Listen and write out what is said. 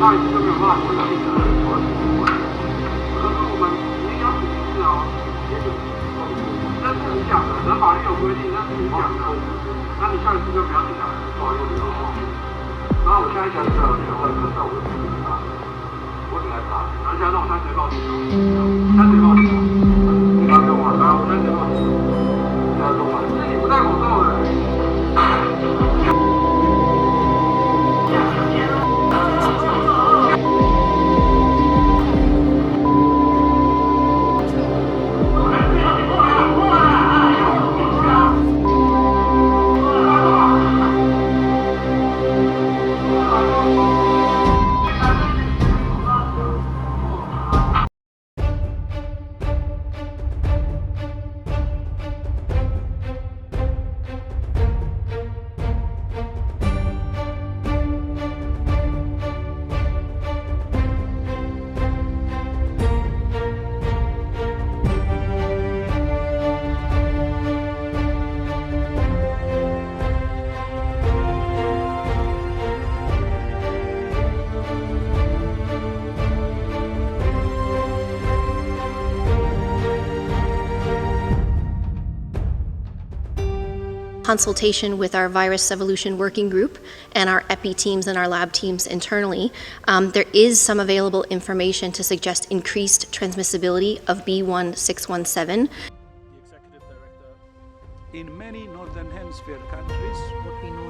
那已经没有办法做到定的了。可是我们应该是哦，那是你讲的，人法律有规定，那是你讲的。那你下一次就不要进来了，不好意思哦。然后我下一次就要去问看到我的查，我只来查，然后现在让我删谁报警了，删谁报警了？你刚跟我说，我删谁报警了？删中文，是你不戴口罩的。Consultation with our virus evolution working group and our epi teams and our lab teams internally, there is some available information to suggest increased transmissibility of B1617. The Executive Director. In many Northern Hemisphere countries, what we know